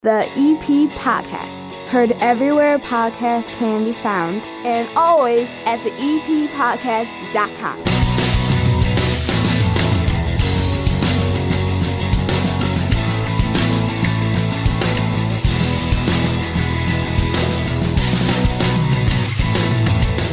The EP Podcast. Heard everywhere podcasts can be found, and always at theeppodcast.com.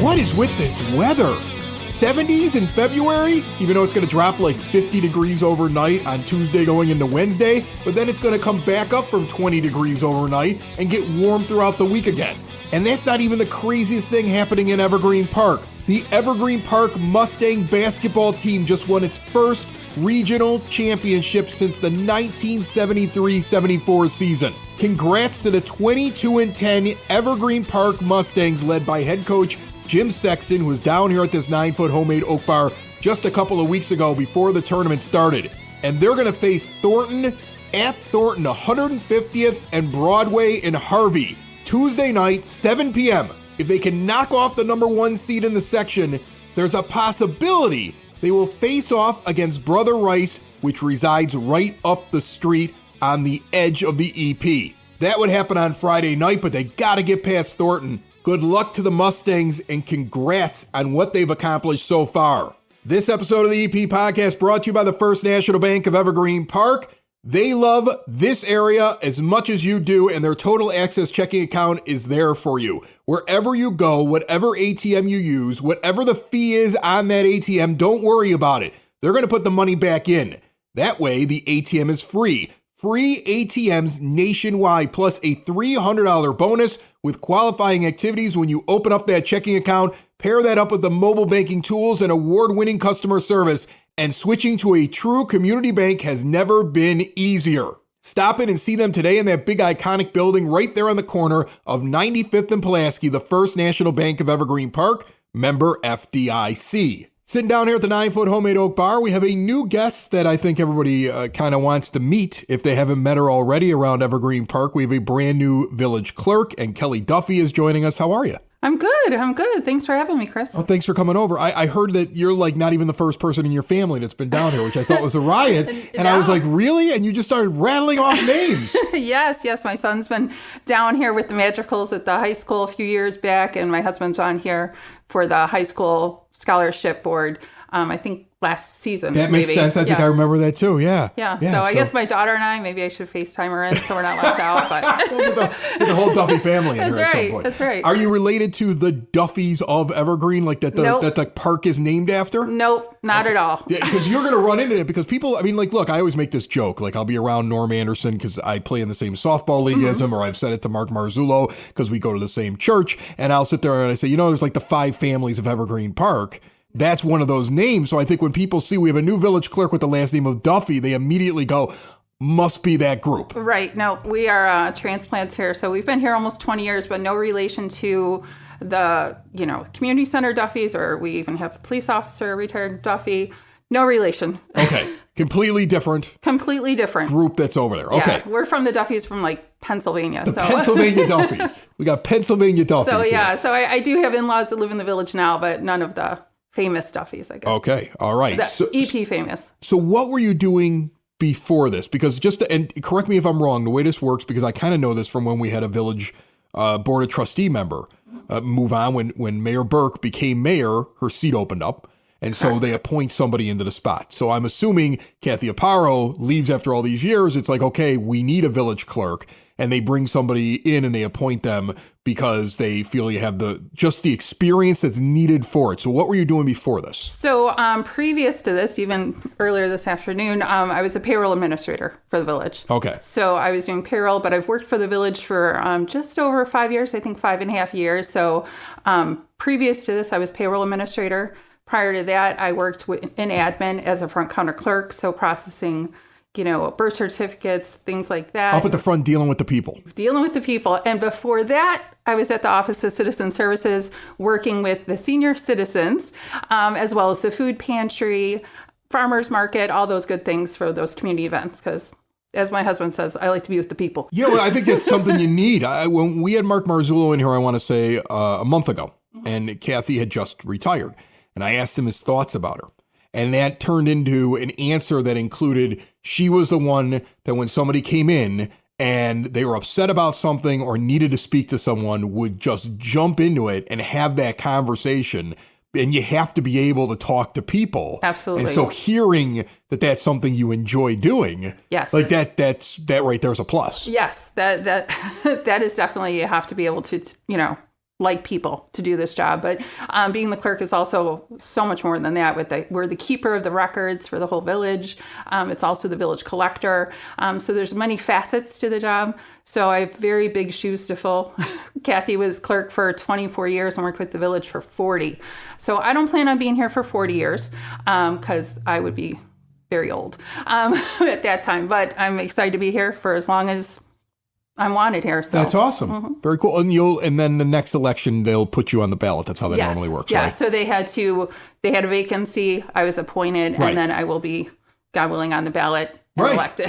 What is with this weather? 70s in February, even though it's going to drop like 50 degrees overnight on Tuesday going into Wednesday, but then it's going to come back up from 20 degrees overnight and get warm throughout the week again. And that's not even the craziest thing happening in Evergreen Park. The Evergreen Park Mustang basketball team just won its first regional championship since the 1973-74 season. Congrats to the 22-10 Evergreen Park Mustangs led by head coach James Sexton, who was down here at this 9-foot homemade oak bar just a couple of weeks ago before the tournament started. And they're going to face Thornton at Thornton, 150th and Broadway in Harvey, Tuesday night, 7 p.m. If they can knock off the number one seed in the section, there's a possibility they will face off against Brother Rice, which resides right up the street on the edge of the EP. That would happen on Friday night, but they got to get past Thornton. Good luck to the Mustangs and congrats on what they've accomplished so far. This episode of the EP Podcast brought to you by the First National Bank of Evergreen Park. They love this area as much as you do, and their total access checking account is there for you. Wherever you go, whatever ATM you use, whatever the fee is on that ATM, don't worry about it. They're going to put the money back in. That way, the ATM is free. Free ATMs nationwide, plus a $300 bonus with qualifying activities when you open up that checking account. Pair that up with the mobile banking tools and award-winning customer service, and switching to a true community bank has never been easier. Stop in and see them today in that big iconic building right there on the corner of 95th and Pulaski, the First National Bank of Evergreen Park, member FDIC. Sitting down here at the 9-foot homemade oak bar, we have a new guest that I think everybody kind of wants to meet if they haven't met her already around Evergreen Park. We have a brand new village clerk, and Kelly Duffy is joining us. How are you? I'm good. Thanks for having me, Chris. Oh, thanks for coming over. I heard that you're like not even the first person in your family that's been down here, which I thought was a riot. And I was like, really? And you just started rattling off names. Yes. My son's been down here with the Magicals at the high school a few years back, and my husband's on here for the high school scholarship board, I think last season. That makes sense. I think I remember that too. Yeah. So I guess my daughter and I, maybe I should FaceTime her in so we're not left out. But we'll get the whole Duffy family in here at some point. That's right. Are you related to the Duffys of Evergreen, like that the park is named after? Nope, not at all. Yeah, because you're going to run into it because people, I mean, like, look, I always make this joke. Like, I'll be around Norm Anderson because I play in the same softball league as him, or I've said it to Mark Marzullo because we go to the same church. And I'll sit there and I say, there's like the 5 families of Evergreen Park. That's one of those names. So I think when people see we have a new village clerk with the last name of Duffy, they immediately go, must be that group. Right. No, we are transplants here. So we've been here almost 20 years, but no relation to the, community center Duffys, or we even have a police officer, retired Duffy. No relation. Okay. Completely different group that's over there. Okay. Yeah, we're from the Duffys from like Pennsylvania. Pennsylvania Duffys. We got Pennsylvania Duffys. So yeah, so I do have in-laws that live in the village now, but none of the famous Duffys, I guess. Okay. All right. EP famous. So what were you doing before this? Because and correct me if I'm wrong, the way this works, because I kind of know this from when we had a village board of trustee member move on. When Mayor Burke became mayor, her seat opened up. And so they appoint somebody into the spot. So I'm assuming Kathy Aparo leaves after all these years. It's like, okay, we need a village clerk. And they bring somebody in and they appoint them because they feel you have the experience that's needed for it. So what were you doing before this? So previous to this, even earlier this afternoon, I was a payroll administrator for the village. Okay. So I was doing payroll, but I've worked for the village for just over 5 years, I think 5.5 years. So previous to this, I was payroll administrator. Prior to that, I worked in admin as a front counter clerk, so processing, birth certificates, things like that. Up at the front dealing with the people. And before that, I was at the Office of Citizen Services working with the senior citizens, as well as the food pantry, farmers market, all those good things for those community events. Because as my husband says, I like to be with the people. I think that's something you need. When we had Mark Marzullo in here, I want to say a month ago, and Kathy had just retired. And I asked him his thoughts about her. And that turned into an answer that included she was the one that when somebody came in and they were upset about something or needed to speak to someone, would just jump into it and have that conversation. And you have to be able to talk to people. Absolutely. And so hearing that that's something you enjoy doing, yes, like that right there's a plus. Yes, that that is definitely, you have to be able to, like people to do this job. But being the clerk is also so much more than that. We're the keeper of the records for the whole village. It's also the village collector. So there's many facets to the job. So I have very big shoes to fill. Kathy was clerk for 24 years and worked with the village for 40. So I don't plan on being here for 40 years because I would be very old at that time. But I'm excited to be here for as long as I'm wanted here. So. That's awesome. Very cool. And then the next election, they'll put you on the ballot. That's how that normally works, right? So they had a vacancy. I was appointed, and then I will be, God willing, on the ballot and elected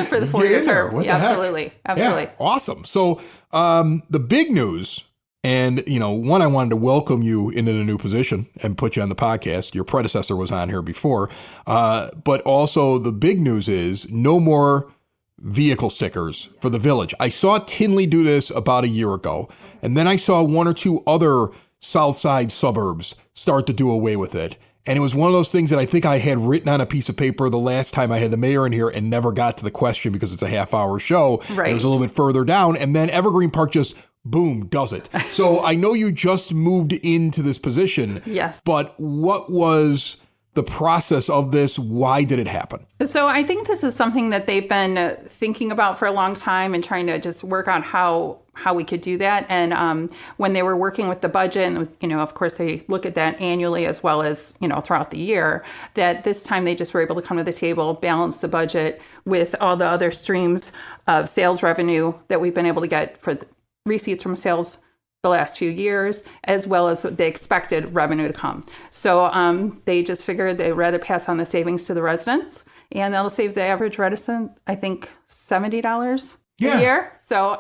for the 4-year term. Absolutely. Yeah, awesome. So the big news, and, one, I wanted to welcome you into the new position and put you on the podcast. Your predecessor was on here before. But also the big news is no more vehicle stickers for the village. I saw Tinley do this about a year ago, and then I saw one or two other South Side suburbs start to do away with it. And it was one of those things that I think I had written on a piece of paper the last time I had the mayor in here and never got to the question because it's a half-hour show. Right. It was a little bit further down, and then Evergreen Park just, boom, does it. So I know you just moved into this position. Yes. But what was the process of this? Why did it happen? So I think this is something that they've been thinking about for a long time and trying to just work out how we could do that. And when they were working with the budget, and of course they look at that annually as well as throughout the year, that this time they just were able to come to the table, balance the budget with all the other streams of sales revenue that we've been able to get for the receipts from sales the last few years, as well as the expected revenue to come. So they just figured they'd rather pass on the savings to the residents, and that'll save the average resident, I think, $70 a year. So,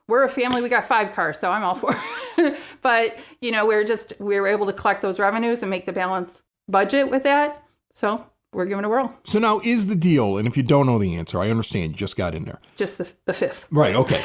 we're a family, we got 5 cars, so I'm all for it. But, we were able to collect those revenues and make the balanced budget with that. So we're giving it a whirl. So now is the deal, and if you don't know the answer, I understand, you just got in there. Just the fifth. Right, okay.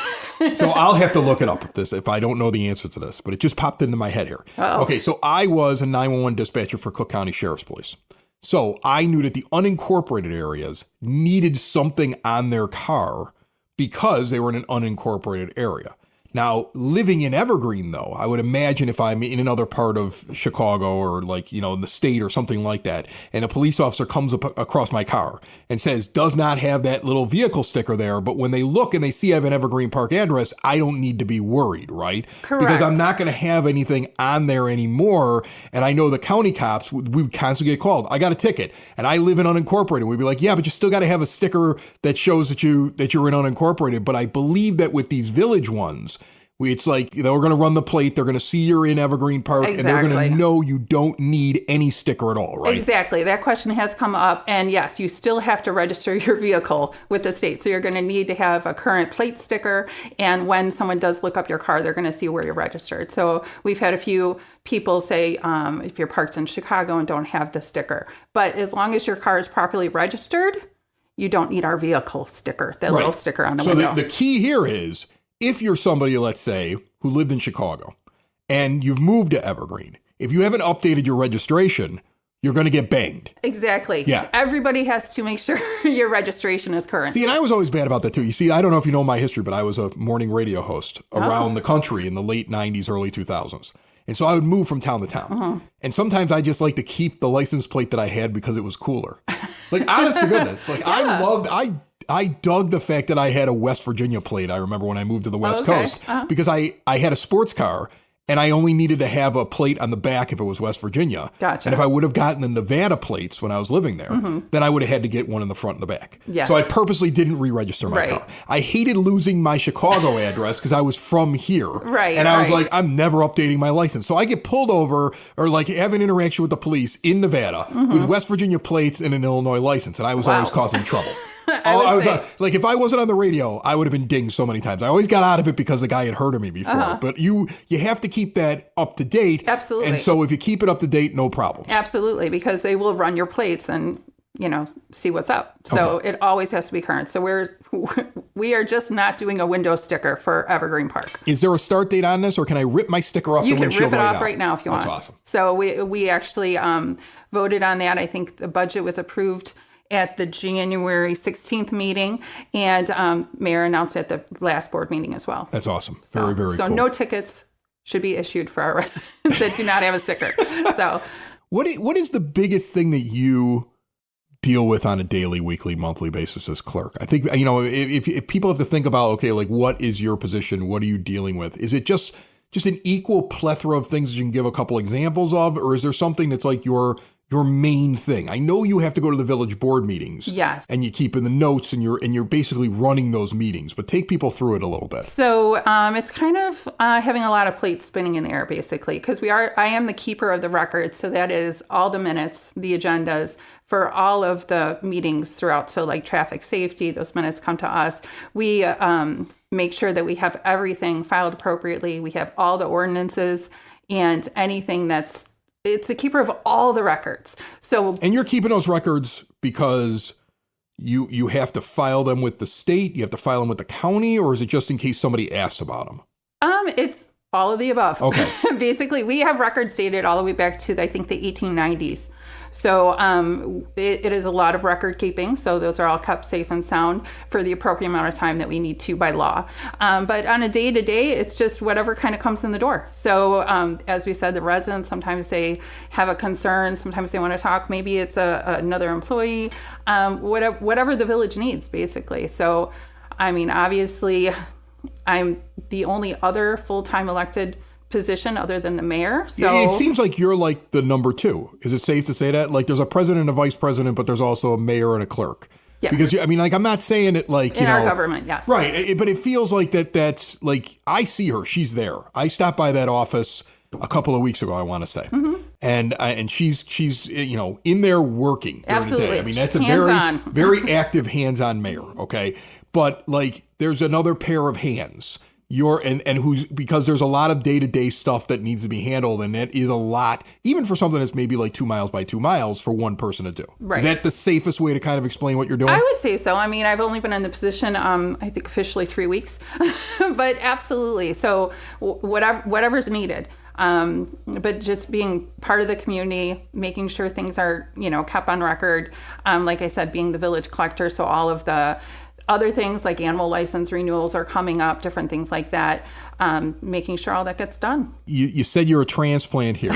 So I'll have to look it up if I don't know the answer to this, but it just popped into my head here. Uh-oh. Okay, so I was a 911 dispatcher for Cook County Sheriff's Police. So I knew that the unincorporated areas needed something on their car because they were in an unincorporated area. Now, living in Evergreen, though, I would imagine if I'm in another part of Chicago or in the state or something like that, and a police officer comes up across my car and says, does not have that little vehicle sticker there, but when they look and they see I have an Evergreen Park address, I don't need to be worried, right? Correct. Because I'm not going to have anything on there anymore. And I know the county cops, we would constantly get called. I got a ticket and I live in unincorporated. We'd be like, yeah, but you still got to have a sticker that shows that you're in unincorporated. But I believe that with these village ones, it's like they're going to run the plate. They're going to see you're in Evergreen Park, and they're going to know you don't need any sticker at all, right? Exactly. That question has come up. And yes, you still have to register your vehicle with the state. So you're going to need to have a current plate sticker. And when someone does look up your car, they're going to see where you're registered. So we've had a few people say, if you're parked in Chicago and don't have the sticker. But as long as your car is properly registered, you don't need our vehicle sticker, that little sticker on the window. So the key here is, if you're somebody, let's say, who lived in Chicago and you've moved to Evergreen, if you haven't updated your registration, you're going to get banged. Exactly. Yeah. Everybody has to make sure your registration is current. See, and I was always bad about that too. You see, I don't know if you know my history, but I was a morning radio host around the country in the late 90s, early 2000s. And so I would move from town to town. And sometimes I just like to keep the license plate that I had because it was cooler. Like, honest to goodness, I dug the fact that I had a West Virginia plate. I remember when I moved to the West Coast because I had a sports car and I only needed to have a plate on the back if it was West Virginia. Gotcha. And if I would have gotten the Nevada plates when I was living there, then I would have had to get one in the front and the back. Yes. So I purposely didn't re-register my car. I hated losing my Chicago address because I was from here. And I was like, I'm never updating my license. So I get pulled over or have an interaction with the police in Nevada with West Virginia plates and an Illinois license. And I was always causing trouble. If I wasn't on the radio, I would have been dinged so many times. I always got out of it because the guy had heard of me before. But you have to keep that up to date. Absolutely. And so if you keep it up to date, no problem. Absolutely, because they will run your plates and see what's up. So it always has to be current. So we are just not doing a window sticker for Evergreen Park. Is there a start date on this, or can I rip my sticker off the windshield right now? You can rip it off right now if you want. That's awesome. So we actually voted on that. I think the budget was approved at the January 16th meeting, and Mayor announced at the last board meeting as well. That's awesome. Very cool. So no tickets should be issued for our residents that do not have a sticker. So what is the biggest thing that you deal with on a daily, weekly, monthly basis as clerk? I think, if people have to think about, okay, like what is your position? What are you dealing with? Is it just an equal plethora of things that you can give a couple examples of, or is there something that's like your main thing? I know you have to go to the village board meetings. Yes. And you keep in the notes and you're basically running those meetings, but take people through it a little bit. So it's kind of having a lot of plates spinning in the air, basically, because I am the keeper of the records. So that is all the minutes, the agendas for all of the meetings throughout. So like traffic safety, those minutes come to us. We make sure that we have everything filed appropriately. We have all the ordinances and anything it's the keeper of all the records. And you're keeping those records because you have to file them with the state, you have to file them with the county, or is it just in case somebody asks about them? It's all of the above. Okay. Basically, we have records dated all the way back to, I think, the 1890s. So it is a lot of record keeping. So those are all kept safe and sound for the appropriate amount of time that we need to by law. But on a day-to-day, it's just whatever kind of comes in the door. So as we said, the residents, sometimes they have a concern. Sometimes they want to talk. Maybe it's another employee, whatever the village needs, basically. So, I mean, obviously, I'm the only other full-time elected position other than the mayor. So it seems like you're like the number two. Is it safe to say that? Like there's a president and a vice president, but there's also a mayor and a clerk. Yes. Because I'm not saying it like, in our government, yes. Right. But it feels like that's like, I see her, she's there. I stopped by that office a couple of weeks ago, I want to say. Mm-hmm. And she's in there working during the day. I mean, that's a very active hands-on mayor. Okay. But like, there's another pair of hands. Because there's a lot of day-to-day stuff that needs to be handled, and that is a lot, even for something that's maybe like 2 miles by 2 miles for one person to do. Right. Is that the safest way to kind of explain what you're doing? I would say so. I mean, I've only been in the position, I think officially 3 weeks, but absolutely. So whatever's needed. But just being part of the community, making sure things are, kept on record. Like I said, being the village collector, so all of the other things like animal license renewals are coming up, different things like that, making sure all that gets done. You said you're a transplant here.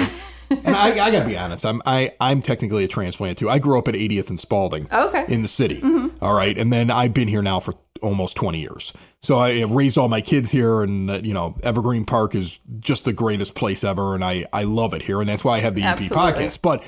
And I got to be honest, I'm technically a transplant too. I grew up at 80th and Spalding in the city. Mm-hmm. All right. And then I've been here now for almost 20 years. So I raised all my kids here, and, Evergreen Park is just the greatest place ever. And I love it here. And that's why I have the EP podcast. But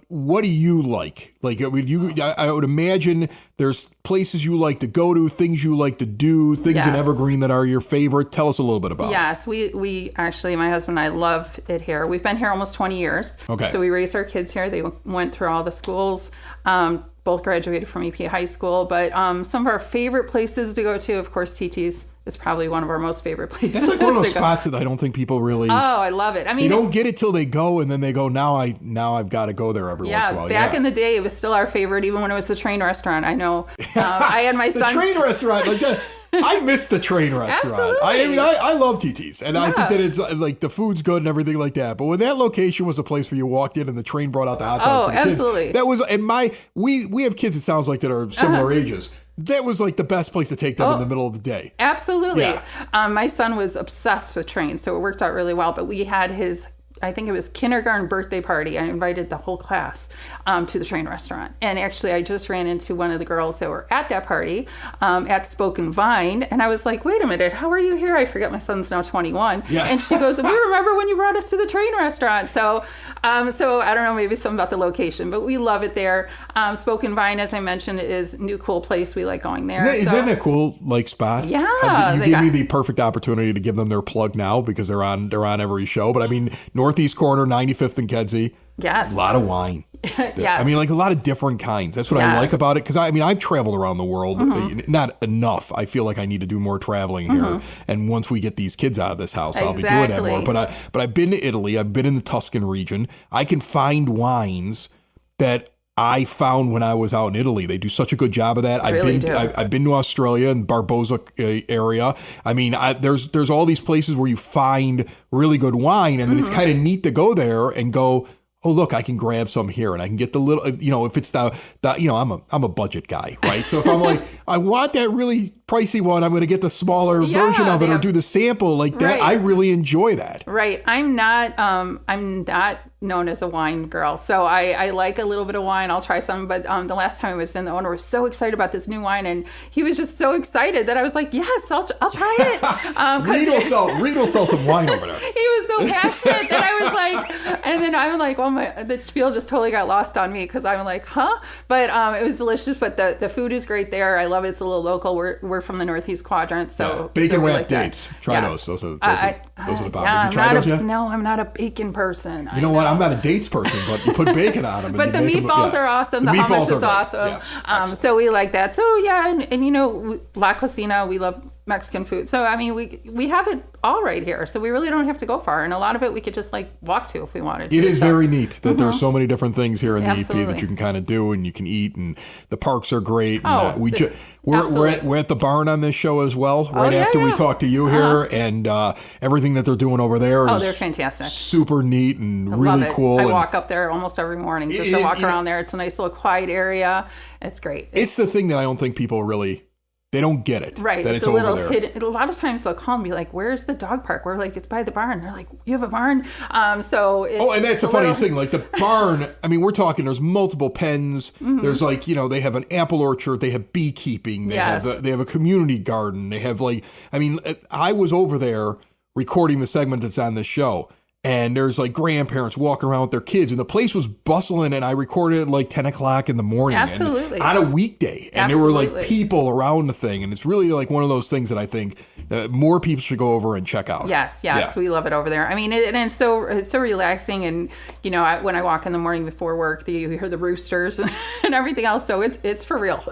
what do you like? Like, I would imagine there's places you like to go to, things you like to do, things in Evergreen that are your favorite. Tell us a little bit about it. Yes, we actually, my husband and I love it here. We've been here almost 20 years. Okay. So we raised our kids here. They went through all the schools. Both graduated from EP High School. But some of our favorite places to go to, of course, TT's is probably one of our most favorite places. That's like one of those spots that I don't think people really. Oh, I love it. I mean, they don't get it till they go, and then they go, now I've got to go there every once in a while. Back in the day, it was still our favorite, even when it was the train restaurant. I know. I had my son. The train restaurant, like that. I miss the train restaurant. Absolutely. I love TT's, and I think that it's like the food's good and everything like that. But when that location was a place where you walked in and the train brought out the hot dog for the absolutely. Kids, that was, and we have kids, it sounds like, that are similar ages. That was like the best place to take them in the middle of the day. Absolutely. Yeah. My son was obsessed with trains, so it worked out really well. But we had I think it was kindergarten birthday party. I invited the whole class to the train restaurant. And actually, I just ran into one of the girls that were at that party at Spoken Vine. And I was like, wait a minute, how are you here? I forget my son's now 21. Yeah. And she goes, we remember when you brought us to the train restaurant. So I don't know, maybe it's something about the location, but we love it there. Spoken Vine, as I mentioned, is a new cool place. We like going there. Isn't it a cool spot? Yeah. You gave me the perfect opportunity to give them their plug now because they're on every show. But I mean, Northeast corner, 95th and Kedzie. Yes. A lot of wine. Yes. I mean, like a lot of different kinds. That's what I like about it. Because I've traveled around the world. Mm-hmm. Not enough. I feel like I need to do more traveling here. Mm-hmm. And once we get these kids out of this house, I'll be doing that more. But I've been to Italy. I've been in the Tuscan region. I can find wines that I found when I was out in Italy. They do such a good job of that. I've been to Australia and Barbosa area. I mean, there's all these places where you find really good wine, and then it's kind of neat to go there and go, oh, look, I can grab some here, and I can get the little, if it's I'm a budget guy, right? So if I'm like, I want that really pricey one, I'm going to get the smaller version of it or do the sample like that. I really enjoy that. Right. I'm not known as a wine girl. So I like a little bit of wine. I'll try some. But the last time I was in, the owner was so excited about this new wine, and he was just so excited that I was like, yes, I'll try it. Reed will sell some wine over there. He was so passionate that I was like, and then I'm like, oh my, the spiel just totally got lost on me because I'm like, huh? But it was delicious. But the food is great there. I love it. It's a little local. We're from the Northeast quadrant, so bacon wrapped like dates. Try those. Those are the bomb. Yeah, Have you tried those yet? No, I'm not a bacon person. You know what? I'm not a dates person, but you put bacon on them. But the meatballs are awesome. The hummus is awesome. Yes, so we like that. So yeah, and La Cocina, we love Mexican food. So I mean, we have it all right here. So we really don't have to go far, and a lot of it we could just like walk to if we wanted to. It is very neat that there's so many different things here in the EP that you can kind of do and you can eat, and the parks are great. And, we're at the barn on this show as well. Right after we talk to you here, and everything that they're doing over there is they're fantastic, super neat and really cool. I walk up there almost every morning just to walk around there. It's a nice little quiet area. It's great. It's the thing that I don't think people really. They don't get it. Right. That it's a little over there. Hidden. A lot of times they'll call and be like, where's the dog park? We're like, it's by the barn. They're like, you have a barn? And that's the funniest thing. Like the barn, I mean, we're talking, there's multiple pens. There's like, they have an apple orchard. They have beekeeping. They have a community garden. They have I was over there recording the segment that's on this show. And there's like grandparents walking around with their kids, and the place was bustling. And I recorded at like 10 o'clock in the morning, absolutely, on a weekday, and there were like people around the thing, and it's really like one of those things that I think more people should go over and check out. Yes, we love it over there. I mean, it's so relaxing, and when I walk in the morning before work, you hear the roosters and everything else. So it's for real.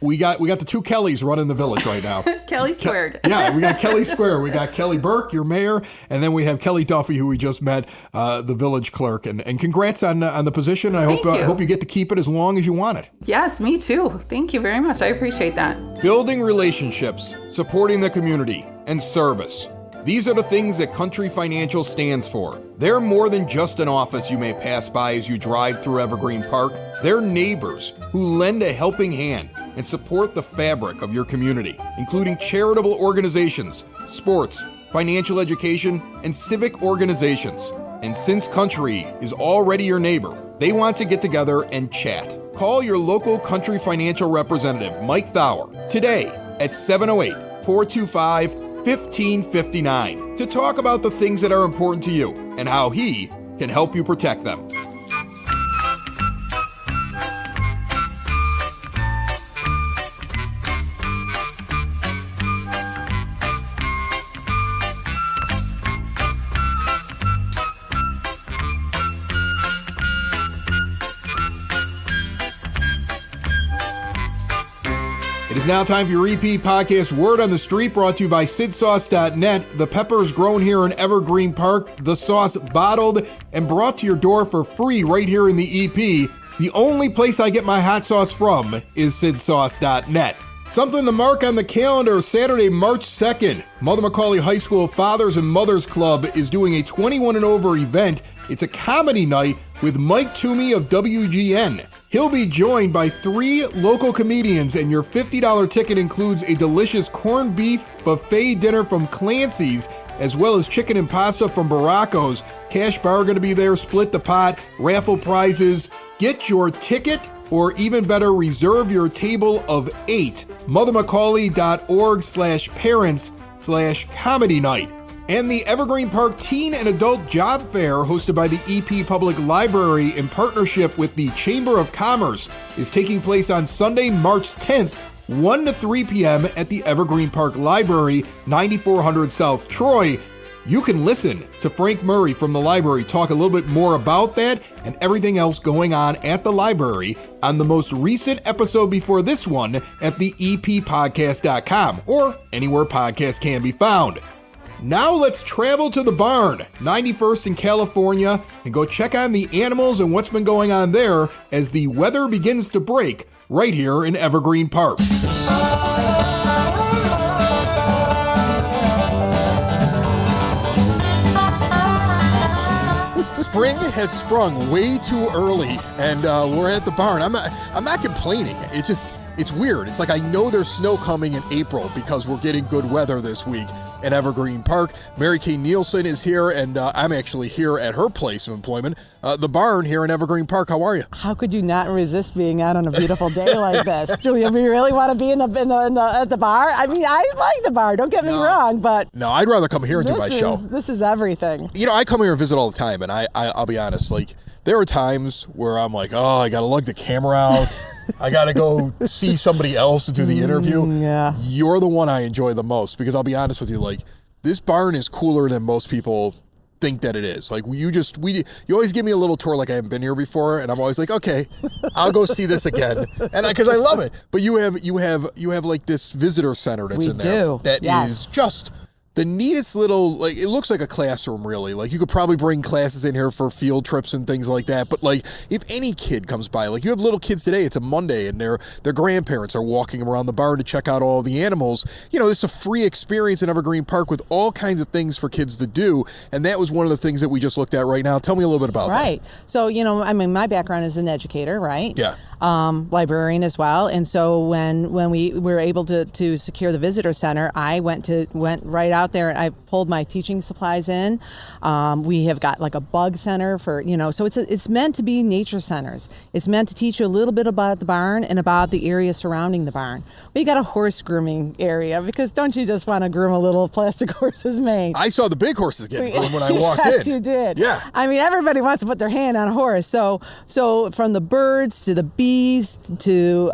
We got the two Kellys running the village right now. Kelly squared. We got Kelly Square. We got Kelly Burke, your mayor, and then we have Kelly Duffy, who we just met, the village clerk. And congrats on the position. I hope you get to keep it as long as you want it. Yes, me too. Thank you very much. I appreciate that. Building relationships, supporting the community, and service. These are the things that Country Financial stands for. They're more than just an office you may pass by as you drive through Evergreen Park. They're neighbors who lend a helping hand and support the fabric of your community, including charitable organizations, sports, financial education, and civic organizations. And since Country is already your neighbor, they want to get together and chat. Call your local Country Financial representative, Mike Thauer, today at 708-425-1559 to talk about the things that are important to you and how he can help you protect them. It is now time for your EP podcast, Word on the Street, brought to you by SidSauce.net. The peppers grown here in Evergreen Park, the sauce bottled and brought to your door for free right here in the EP. The only place I get my hot sauce from is SidSauce.net. Something to mark on the calendar, Saturday, March 2nd. Mother McCauley High School Fathers and Mothers Club is doing a 21 and over event. It's a comedy night with Mike Toomey of WGN. He'll be joined by 3 local comedians, and your $50 ticket includes a delicious corned beef buffet dinner from Clancy's, as well as chicken and pasta from Baracco's. Cash bar going to be there, split the pot, raffle prizes. Get your ticket, or even better, reserve your table of 8. mothermccauley.org/parents/comedy night. And the Evergreen Park Teen and Adult Job Fair, hosted by the EP Public Library in partnership with the Chamber of Commerce, is taking place on Sunday, March 10th, 1 to 3 p.m. at the Evergreen Park Library, 9400 South Troy. You can listen to Frank Murray from the library talk a little bit more about that and everything else going on at the library on the most recent episode before this one at the eppodcast.com or anywhere podcasts can be found. Now let's travel to the barn, 91st in California, and go check on the animals and what's been going on there as the weather begins to break right here in Evergreen Park. Spring has sprung way too early, and we're at the barn. I'm not complaining. It's weird. It's like I know there's snow coming in April because we're getting good weather this week at Evergreen Park. Mary Kay Nielsen is here, and I'm actually here at her place of employment, the barn here in Evergreen Park. How are you? How could you not resist being out on a beautiful day like this? Do you really want to be at the bar? I mean, I like the bar. Don't get me wrong, but no, I'd rather come here and do my show. This is everything. You know, I come here and visit all the time, and I'll be honest, like there are times where I'm like, oh, I got to lug the camera out. I got to go see somebody else to do the interview. Yeah. You're the one I enjoy the most because I'll be honest with you, like this barn is cooler than most people think that it is. Like you always give me a little tour like I haven't been here before, and I'm always like, okay, I'll go see this again, and because I love it. But you have like this visitor center that's in there that is just the neatest little, like, it looks like a classroom, really. Like, you could probably bring classes in here for field trips and things like that. But, like, if any kid comes by, like, you have little kids today, it's a Monday, and their grandparents are walking around the barn to check out all the animals. You know, it's a free experience in Evergreen Park with all kinds of things for kids to do. And that was one of the things that we just looked at right now. Tell me a little bit about that. Right. So, you know, I mean, my background is an educator, right? Yeah. Librarian as well. And so when we were able to secure the visitor center, I went right out there and I pulled my teaching supplies in. We have got like a bug center for, you know, so it's meant to be nature centers. It's meant to teach you a little bit about the barn and about the area surrounding the barn. We got a horse grooming area because don't you just want to groom a little plastic horse's mane? I saw the big horses getting groomed when I walked in. Yes, you did. Yeah. I mean, everybody wants to put their hand on a horse. So from the birds to the bees to,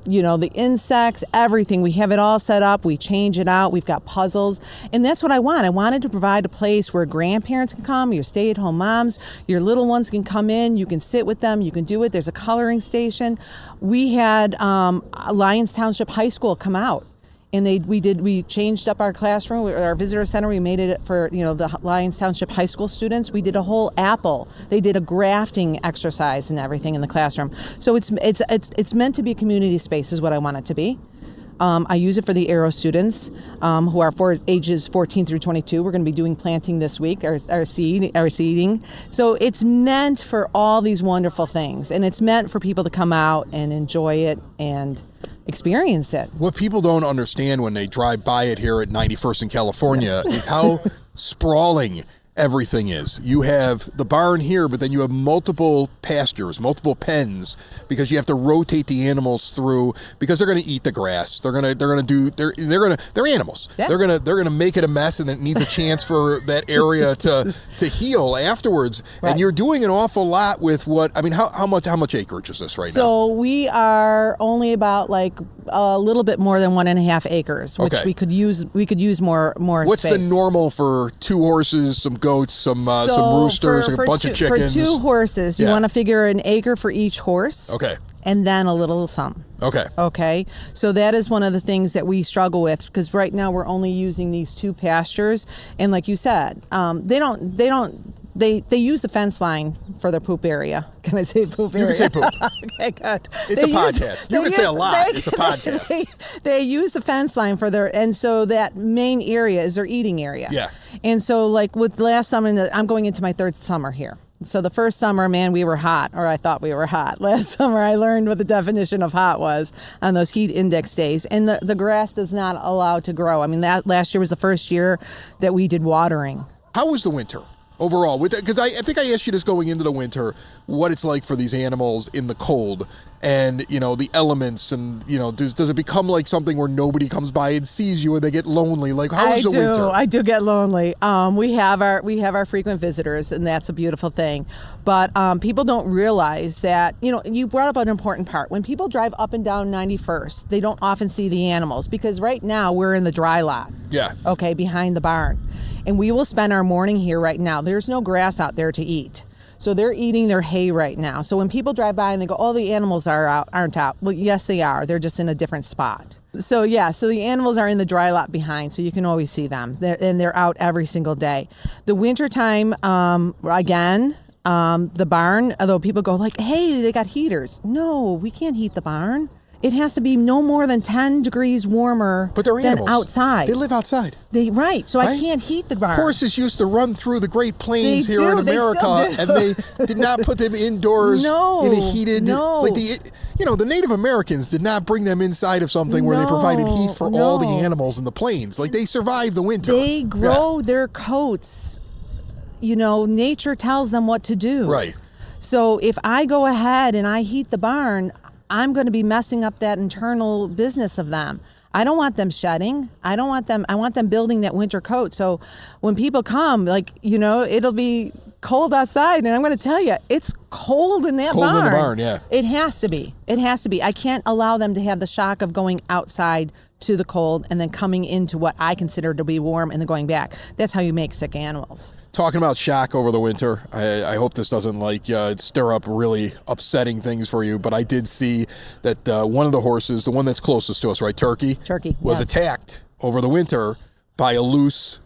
you know, the insects, everything. We have it all set up. We change it out. We've got puzzles. And that's what I want. I wanted to provide a place where grandparents can come, your stay-at-home moms, your little ones can come in. You can sit with them. You can do it. There's a coloring station. We had Lyons Township High School come out. And we changed up our classroom, our visitor center. We made it for, you know, the Lyons Township High School students. We did a whole apple. They did a grafting exercise and everything in the classroom. So it's meant to be a community space, is what I want it to be. I use it for the Aero students who are for ages 14 through 22. We're going to be doing planting this week, our seeding. So it's meant for all these wonderful things, and it's meant for people to come out and enjoy it and experience it. What people don't understand when they drive by it here at 91st in California is how sprawling everything is. You have the barn here, but then you have multiple pastures, multiple pens, because you have to rotate the animals through because they're going to eat the grass. They're animals. Yeah. They're going to make it a mess, and it needs a chance for that area to heal afterwards. Right. And you're doing an awful lot with how much acreage is this right now? So we are only about like a little bit more than 1.5 acres, which we could use more What's space. the normal for 2 horses, some goats, some roosters, a bunch of chickens? For 2 horses, you want to figure an acre for each horse. Okay. And then a little some. Okay. Okay. So that is one of the things that we struggle with, because right now we're only using these 2 pastures, and like you said, they use the fence line for their poop area. Can I say poop area? You can say poop. Okay, good. It's a podcast. You can say a lot. It's a podcast. They use the fence line for and so that main area is their eating area. Yeah. And so like with last summer, I'm going into my 3rd summer here. So the first summer, man, we were hot, or I thought we were hot. Last summer, I learned what the definition of hot was on those heat index days. And the grass is not allowed to grow. I mean, that last year was the first year that we did watering. How was the winter overall? Because I think I asked you this going into the winter, what it's like for these animals in the cold and, you know, the elements, and, you know, does it become like something where nobody comes by and sees you and they get lonely? Like, how is the winter? I do get lonely. We have our frequent visitors, and that's a beautiful thing. But people don't realize that, you know, you brought up an important part. When people drive up and down 91st, they don't often see the animals, because right now we're in the dry lot. Yeah. Okay, behind the barn. And we will spend our morning here right now. There's no grass out there to eat. So they're eating their hay right now. So when people drive by and they go, oh, the animals aren't out. Well, yes, they are. They're just in a different spot. So the animals are in the dry lot behind, so you can always see them. They're out every single day. The wintertime, again, the barn, although people go like, hey, they got heaters. No, we can't heat the barn. It has to be no more than 10 degrees warmer But they're than animals. outside. They live outside. Right. So I Right? can't heat the barn. Horses used to run through the Great Plains They here do. in They still America, do. and they did not put them indoors No. in a heated. No. Like the Native Americans did not bring them inside of something where they provided heat for all the animals in the plains. Like they survived the winter. They grow their coats. Nature tells them what to do. Right. So if I go ahead and I heat the barn, I'm going to be messing up that internal business of them. I don't want them shedding. I want them building that winter coat. So when people come, it'll be cold outside, and I'm going to tell you, it's cold in that barn. Cold in the barn, yeah. It has to be. I can't allow them to have the shock of going outside to the cold and then coming into what I consider to be warm and then going back. That's how you make sick animals. Talking about shock over the winter, I hope this doesn't stir up really upsetting things for you, but I did see that one of the horses, the one that's closest to us, right, Turkey, was yes. attacked over the winter by a loose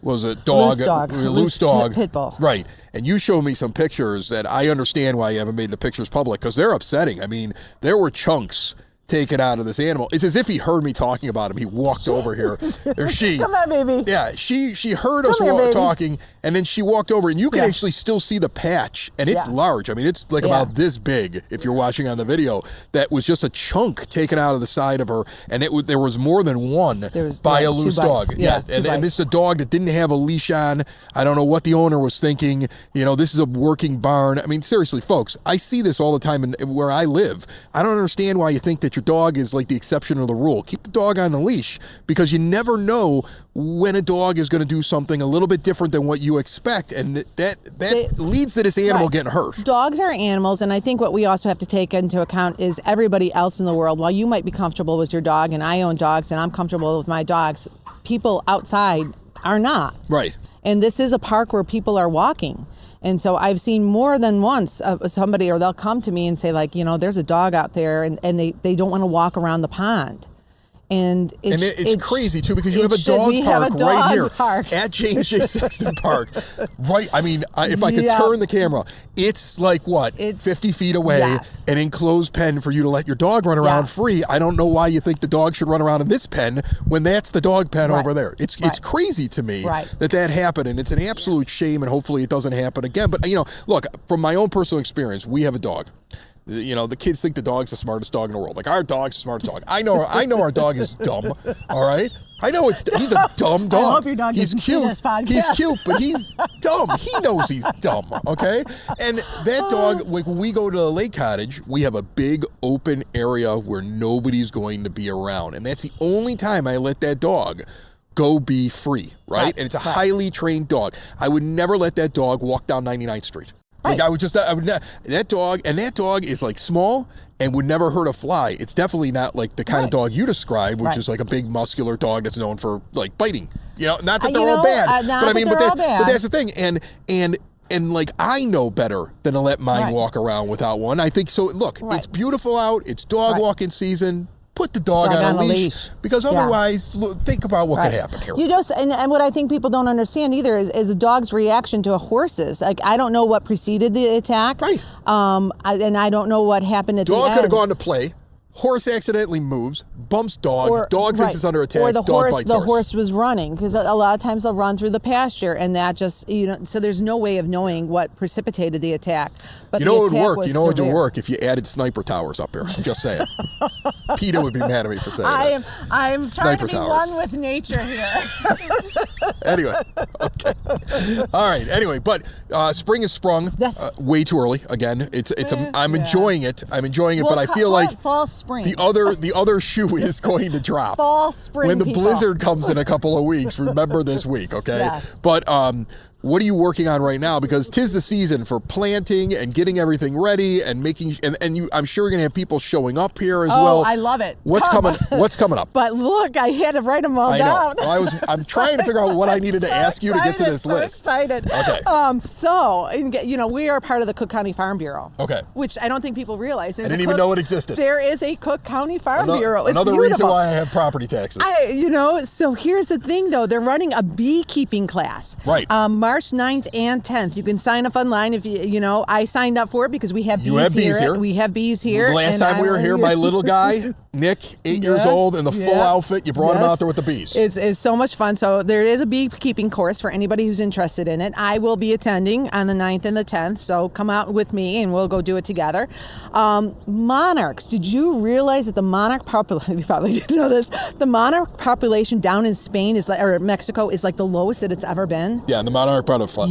dog, pit bull. Right. And you showed me some pictures that I understand why you haven't made the pictures public, because they're upsetting. I mean, there were chunks taken out of this animal. It's as if he heard me talking about him. He walked over here. Or she. Come on, baby. Yeah, she heard us talking, and then she walked over, and you can actually still see the patch, and it's large. I mean, it's like about this big, if you're watching on the video. That was just a chunk taken out of the side of her, and there was more than one by a loose dog. And this is a dog that didn't have a leash on. I don't know what the owner was thinking. This is a working barn. I mean, seriously, folks, I see this all the time where I live. I don't understand why you think that your dog is like the exception of the rule. Keep the dog on the leash, because you never know when a dog is going to do something a little bit different than what you expect, and that leads to this animal getting hurt. Dogs are animals, and I think what we also have to take into account is everybody else in the world. While you might be comfortable with your dog, and I own dogs and I'm comfortable with my dogs, people outside are not. Right. And this is a park where people are walking. And so I've seen more than once somebody, or they'll come to me and say, there's a dog out there, and they don't want to walk around the pond. And it's crazy, too, because you have a dog park right here at James J Sexton Park. Right. I mean, if I could turn the camera, it's like, it's 50 feet away, an enclosed pen for you to let your dog run around free. I don't know why you think the dog should run around in this pen when that's the dog pen over there. It's crazy to me that happened, and it's an absolute shame, and hopefully it doesn't happen again. But, look, from my own personal experience, we have a dog. The kids think the dog's the smartest dog in the world. Like, our dog's the smartest dog. I know our dog is dumb, all right? I know he's a dumb dog. I hope your dog he's cute. This podcast. He's cute, but he's dumb. He knows he's dumb, okay? And that dog, like when we go to the lake cottage, we have a big open area where nobody's going to be around. And that's the only time I let that dog go be free, right? And it's a highly trained dog. I would never let that dog walk down 99th Street. Like that dog is like small and would never hurt a fly. It's definitely not like the kind of dog you describe, which is like a big muscular dog that's known for like biting. Not that they're all bad, but I mean, but that's the thing. And like, I know better than to let mine walk around without one. I think so. Look, it's beautiful out. It's dog walking season. Put the dog on a leash. Because otherwise, think about what could happen here. And what I think people don't understand either is a dog's reaction to a horse's. Like, I don't know what preceded the attack. Right. And I don't know what happened at the end. Dog could have gone to play. Horse accidentally moves, bumps dog. Dog thinks it's under attack. Or the bites horse was running, because a lot of times they'll run through the pasture, and that just so there's no way of knowing what precipitated the attack. But it would work. It would work if you added sniper towers up here. I'm just saying. PETA would be mad at me for saying that. I'm trying to be one with nature here. Anyway, okay. All right. Anyway, but spring has sprung way too early. Again, I'm enjoying it. But I feel like fall, spring. The other shoe is going to drop. Fall, spring. When the blizzard comes in a couple of weeks, remember this week, okay? Yes. But what are you working on right now? Because 'tis the season for planting and getting everything ready and making, and you, I'm sure you're going to have people showing up here as well. Oh, I love it. What's coming up? But look, I had to write them all I down. know. Well, I'm trying to figure out what I needed to ask you to get to this so list. Excited. Okay. We are part of the Cook County Farm Bureau. Okay. Which I don't think people realize. I didn't even know it existed. There is a Cook County Farm Bureau. It's another beautiful. reason why I have property taxes. So here's the thing, though. They're running a beekeeping class. Right. March 9th and 10th. You can sign up online if I signed up for it because we have bees You have bees here. We have bees here. Last time we were here, my little guy, Nick, 8 years old, in the full outfit, you brought him out there with the bees. It's so much fun. So there is a beekeeping course for anybody who's interested in it. I will be attending on the 9th and the 10th. So come out with me and we'll go do it together. Monarchs. Did you realize that the monarch population, you probably didn't know this, the monarch population down in Spain or Mexico is like the lowest that it's ever been? Yeah, and the monarch butterflies,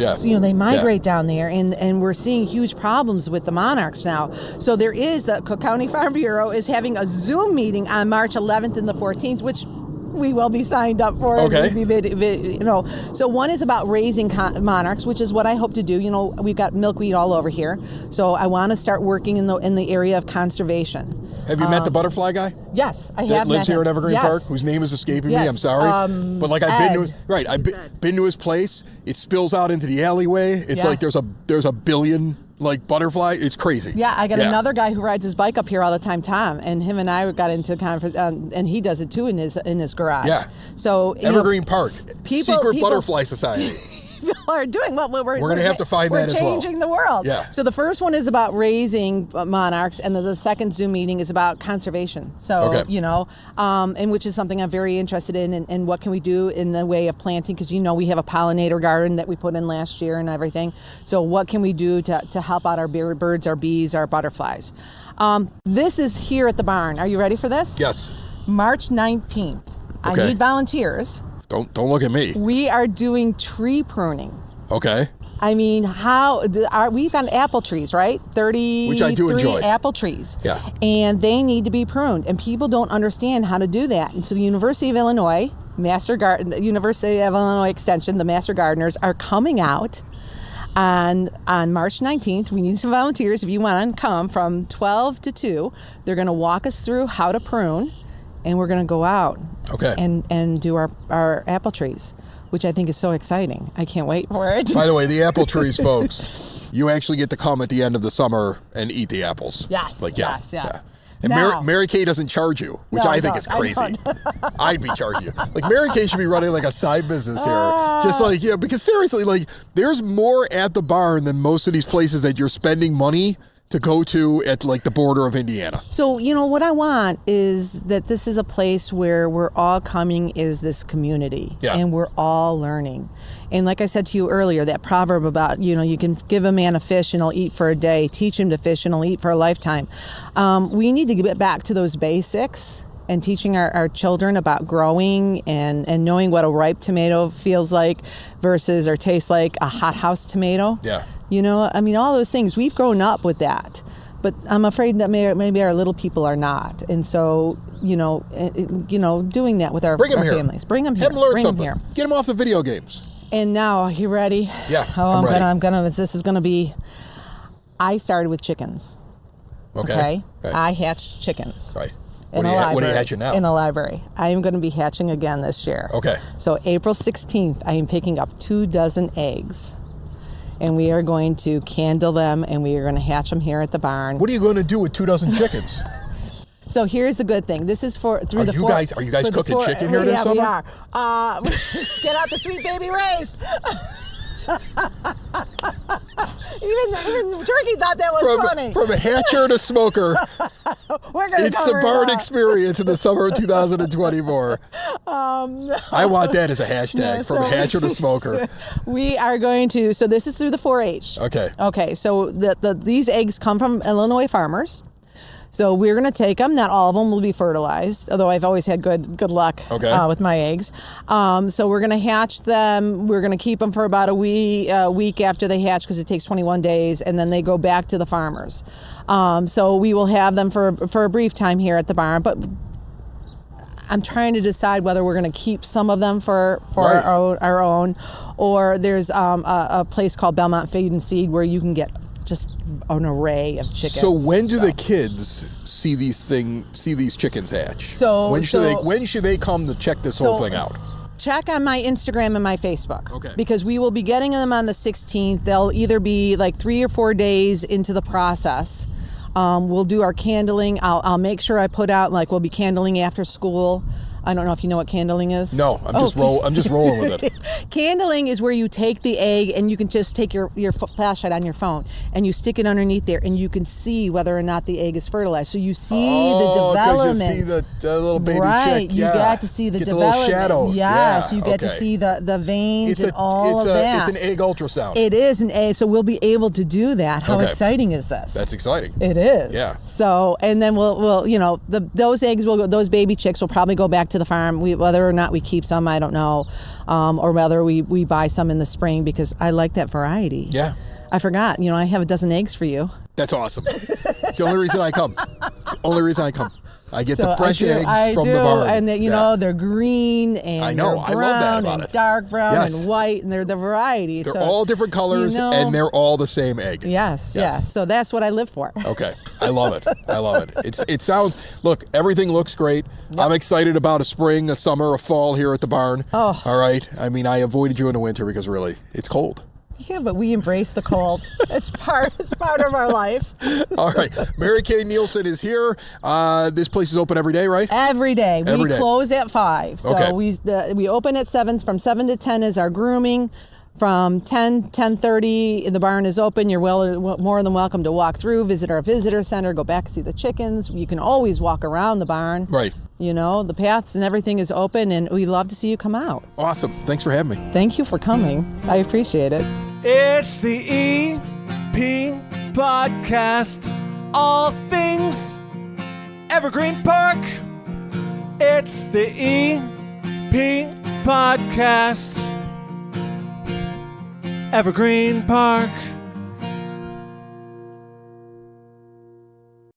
yeah. They migrate down there, and we're seeing huge problems with the monarchs now. So the Cook County Farm Bureau is having a Zoom meeting on March 11th and the 14th, which we will be signed up for. Okay. So one is about raising monarchs, which is what I hope to do. We've got milkweed all over here, so I want to start working in the area of conservation. Have you met the butterfly guy? Yes, I have. That lives met here him. in Evergreen Yes. Park, whose name is escaping me. Yes. I'm sorry, but I've been to I've been to his place. It spills out into the alleyway. It's like there's a billion butterfly. It's crazy. Yeah, I got another guy who rides his bike up here all the time, Tom, and him and I got into a conference, and he does it too in his garage. Yeah. So Evergreen Park, secret butterfly society. People are doing well. We're going to have to find that as well. We're changing the world. Yeah. So the first one is about raising monarchs, and the second Zoom meeting is about conservation. So and which is something I'm very interested in. And what can we do in the way of planting? Because we have a pollinator garden that we put in last year and everything. So what can we do to help out our birds, our bees, our butterflies? This is here at the barn. Are you ready for this? Yes. March 19th. Okay. I need volunteers. Don't look at me. We are doing tree pruning. Okay. I mean, we've got apple trees, right? 33 Which I do enjoy. Apple trees. Yeah. And they need to be pruned, and people don't understand how to do that. And so the University of Illinois, University of Illinois Extension, the Master Gardeners are coming out on March 19th. We need some volunteers if you want to come from 12 to 2. They're going to walk us through how to prune, and we're going to go out and do our apple trees, which I think is so exciting. I can't wait for it. By the way, the apple trees, folks, you actually get to come at the end of the summer and eat the apples. Yes, yes. Yeah. And Mary Kay doesn't charge you, which I think is crazy. I'd be charging you. Mary Kay should be running a side business here. Because seriously, there's more at the barn than most of these places that you're spending money to go to at the border of Indiana. So, what I want is that this is a place where we're all coming as this community and we're all learning. And like I said to you earlier, that proverb about, you can give a man a fish and he'll eat for a day, teach him to fish and he'll eat for a lifetime. We need to get back to those basics and teaching our children about growing and knowing what a ripe tomato feels like versus or tastes like a hothouse tomato. Yeah. All those things, we've grown up with that, but I'm afraid that maybe our little people are not. And so, doing that with our families. Bring them here. Have them learn Bring something. them here. Get them off the video games. And now, are you ready? Yeah, I'm ready. This is going to be, I started with chickens. Okay. I hatched chickens. Right. What are you hatching now? In a library. I am going to be hatching again this year. Okay. So April 16th, I am picking up 24 eggs. And we are going to candle them, and we are going to hatch them here at the barn. What are you going to do with 24 chickens? So here's the good thing. This is are you guys cooking chicken here this summer? We are. Get out the sweet baby rays. Even Turkey thought that was funny. From a hatcher to smoker, it's the barn experience in the summer of 2024. I want that as a hashtag, from hatcher to smoker. We are going to, so this is through the 4-H. Okay, so these eggs come from Illinois farmers. So we're going to take them. Not all of them will be fertilized, although I've always had good luck with my eggs. So we're going to hatch them. We're going to keep them for about a week after they hatch, because it takes 21 days, and then they go back to the farmers. So we will have them for a brief time here at the barn. But I'm trying to decide whether we're going to keep some of them for Right. our own, or there's a place called Belmont Feed and Seed where you can get just an array of chickens. So when do the kids see these chickens hatch? So- when so- should they come to check this whole thing out? Check on my Instagram and my Facebook. Okay. Because we will be getting them on the 16th. They'll either be like 3 or 4 days into the process. We'll do our candling. I'll make sure I put out, like, we'll be candling after school. I don't know if you know what candling is. No, I'm just rolling with it. Candling is where you take the egg and you can just take your flashlight on your phone and you stick it underneath there and you can see whether or not the egg is fertilized. So you see the development. You see the little baby right. chick. You Yeah. got to see the Get development. The little shadow. Yes, Yeah, you get to okay. see the veins and all of that. It's an egg ultrasound. It is an egg, so we'll be able to do that. How Okay. exciting is this? That's exciting. It is. Yeah. So, and then we'll those eggs will go, those baby chicks will probably go back to the farm. Whether or not we keep some, I don't know, or whether we buy some in the spring because I like that variety. Yeah. I forgot. I have a dozen eggs for you. That's awesome. It's the only reason I come. It's the only reason I come. I get the So fresh I eggs from the barn. And they, they're green and I know. they're I brown love that about and it. dark brown Yes. and white, and they're the variety. They're so, all different colors and they're all the same egg. Yes. So that's what I live for. Okay. I love it. I love it. It sounds, look, everything looks great. Yep. I'm excited about a spring, a summer, a fall here at the barn. Oh. All right. I mean, I avoided you in the winter because really, it's cold. Yeah, but we embrace the cold. It's part of our life. All right. Mary Kay Nielsen is here. This place is open every day, right? Every day. Every day. Close at 5. So Okay. we open at 7. From 7 to 10 is our grooming. From 10:30, the barn is open. You're more than welcome to walk through, visit our visitor center, go back and see the chickens. You can always walk around the barn. Right. The paths and everything is open, and we love to see you come out. Awesome. Thanks for having me. Thank you for coming. I appreciate it. It's the EP Podcast. All things Evergreen Park. It's the EP Podcast. Evergreen Park.